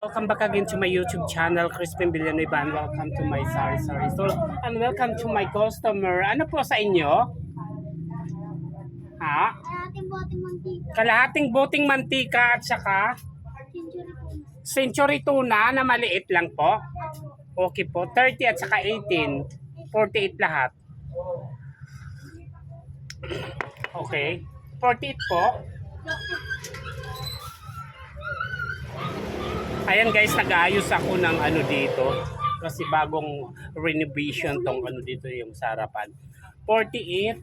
Welcome back again to my YouTube channel, Crispin Villanueva, and welcome to my Sari Store. And welcome to my customer. Ano po sa inyo? Ha? Kalahating boting mantika. Kalahating boting mantika at saka century tuna na maliit lang po. Okay po, 30 at saka 18. 48 lahat. Okay. 48 po. Ayan guys, nag-aayos ako ng ano dito. Kasi bagong renovation tong ano dito yung sa harapan. 48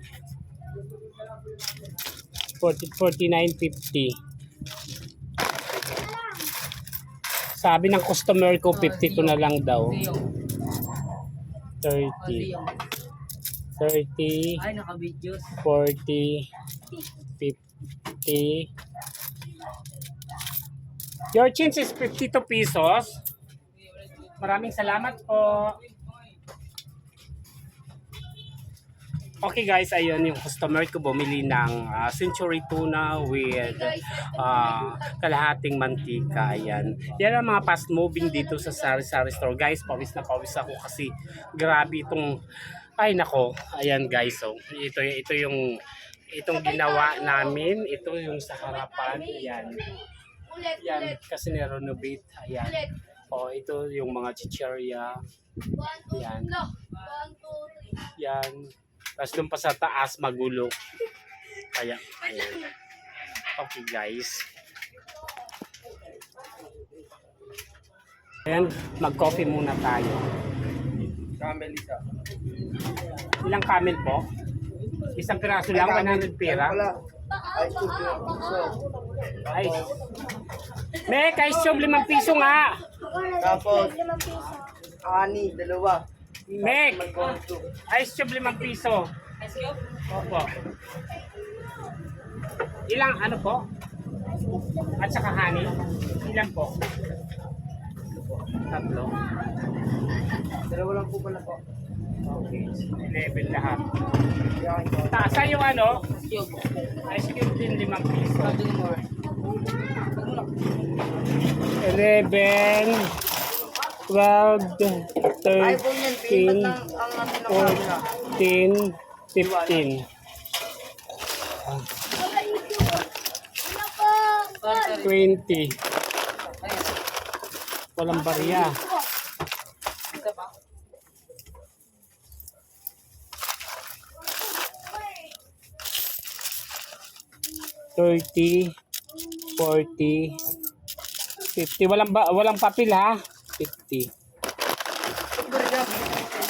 49.50. Sabi ng customer ko 52 na lang daw. 30 30 Ay, naka-videos. 40 50. Your change is 52 pesos. Maraming salamat po. Okay guys, ayun yung customer ko bumili ng century tuna with kalahating mantika. Ayan. Yan ang mga fast moving dito sa Sari Store. Guys, pawis na pawis ako kasi grabe itong, ay nako. Ayan guys, so ito yung itong ginawa namin. Ito yung sa harapan. Ayan. Yan, kasi ni-renovate. Ayan. O, ito yung mga chicherya. Yan. Yan. Tapos doon pa sa taas, magulo. Kaya, ayan. Okay, guys. Ayan, mag-coffee muna tayo. Camel isa. Ilang camel po? Isang piraso lang, 100 pera. Ice cube yung piso. Ay. Mek, ice cube, 5 piso nga. Tapos, ani, dalawa. Mek, ice cube, 5 piso. Opo. Ilang ano po? At saka honey? Ilan po? Tatlo. Dalawa lang po pala po. Okay. 11 lahat. Yan, ito. Taasa yung ano? Cube. Ice cube din 5 piso. Do more. 11, 12, iPhone yan, 13, pilipat lang ang natin ng camera. 14, 15, 20. Walang barya. Isa pa? $30, 40, 50. Walang papel ha? 50.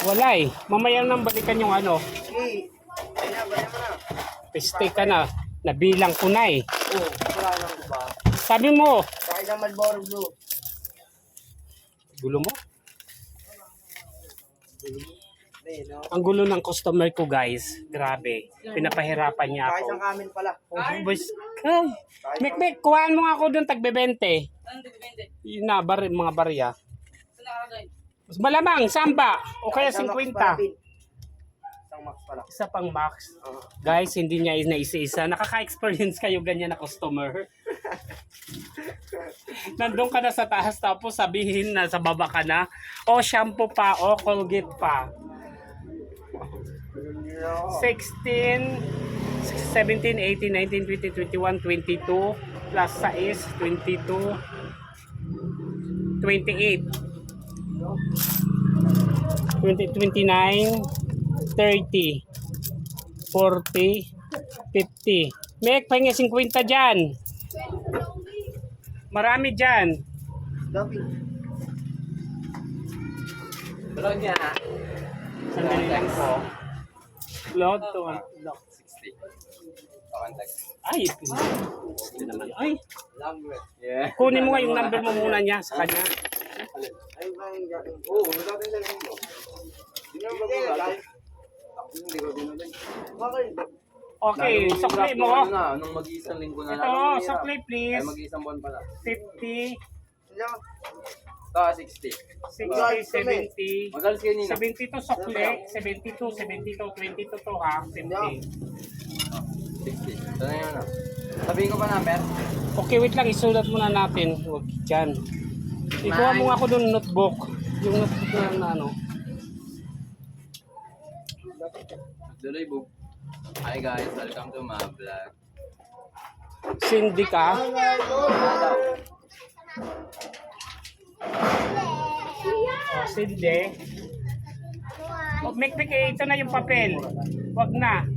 Wala eh. Mamaya nang balikan yung ano. Sige. Kaya, baya mo na. Peste ka na. Nabilang ko na eh. Oo, wala lang ko ba? Sabi mo. Sa isang Marlboro Blue. Gulo mo? Hindi, no? Ang gulo ng customer ko guys. Grabe. Pinapahirapan niya Sa ako. isang camel pala. Oh, boys. Ay. Mek, kuhaan mo nga ako doon tagbe-20. Ano depende? Yun na, mga barya. Saan nakalagay? Mas malamang, samba. O kaya Isang max 50. pala, Pin. Isang max pala. Isa pang max. Oo. Guys, hindi niya isa-isa. Nakaka-experience kayo ganyan na customer. Nandun ka na sa taas tapos sabihin na sa baba ka na, o shampoo pa, o Colgate pa. 16, 17, 18, 19, 20, 21, 22, plus 6, 22, 28, 20, 29, 30, 40, 50. Mek, pahinga 50 dyan. Marami dyan. Dami. Vlog niya ha? Sandali lang po. Load to. 60. Contact. Ay, ito naman. Ay, Language. Yeah. kunin mo nga yung number mo muna niya sa kanya. Ay, ba yung galing? Oo, wala tayong lalagyan mo. Hindi mo ba Ilagay. Hindi ko dinulay. Bakit? Okay, sukli mo. Nung mag-iisang linggo na Ito, sukli Ay, please. mag-iisang buwan pala. 50, Sila. 60. 60, 70. Magalis kayo nina. 72 sukli, 72, 72, 22 to ha, 50. 60. Ito na yun. Sabihin ko pa number. Okay, wait lang, isulat muna natin. Huwag dyan. Ikuha mo nga ako ng notebook. Yung notebook na ano. Duloy book. Hi guys, welcome to my vlog. Cindy ka. Oh, Cindy. Oh, Mikmik, ito na yung papel. Wag na.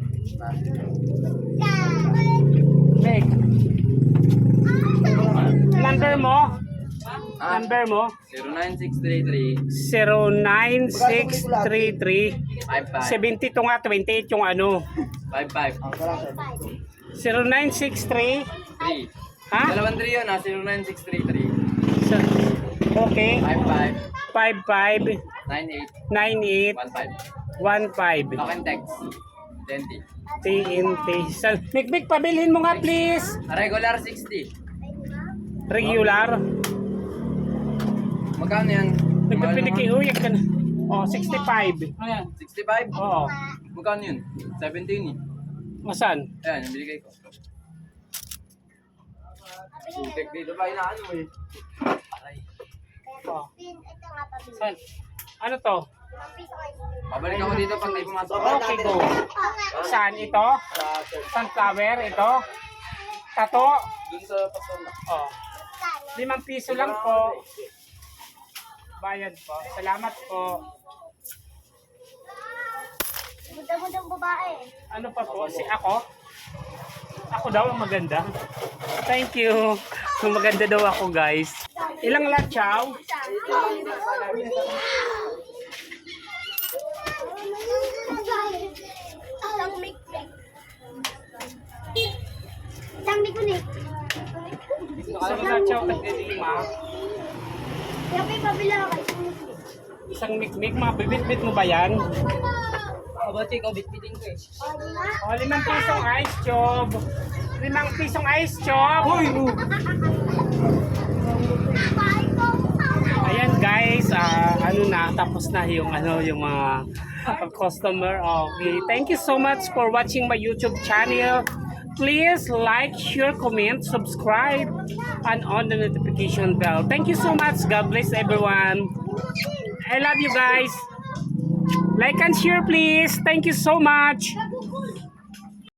Mik. Number mo? Number mo? 09633 09633 55 70 to nga, 28 yung ano. 55 Ang kalang 0963 3. ha? Dalawang 3 yun ha, 09633 Okay. 55 55 98 98 15 15. Talk and text. 20. TNT. Mikmik, pabilhin mo nga please. Regular 60. Regular. Magkano yan? Nagpapinikiuyag ka na. Oh, 65. Ano yan? 65? Oo. Magkano yun? 17 eh. Masan? Ayan, yung binigay ko. Sutek dito ba inaano eh? Aray. Oh. San? Ano to? Pabalik ako dito pag may pumasok. Okay, go. Saan ito? Sunflower, ito? Tato? Dun sa pastor na. Oh. 5 piso lang po. Bayad po. Salamat po. Muda-mudang babae. Ano pa po? Ako? Ako daw ang maganda. Thank you. Maganda daw ako, guys. Ilang latsaw? Isang mikmik. Isang mikmik. Isang latsaw, taglilima. Kaya may pabila ka isang mikmik. Isang mikmik. Mga bibit-bit mo ba yan? Abati ko, bitbiting ko eh. O, 5 pisong ice chop. 5 pisong ice chop. Ayan guys, ano na, tapos na yung yung mga customer. Okay, thank you so much for watching my YouTube channel. Please like, share, comment, subscribe, and on the notification bell. Thank you so much. God bless everyone. I love you guys. Like and share please. Thank you so much.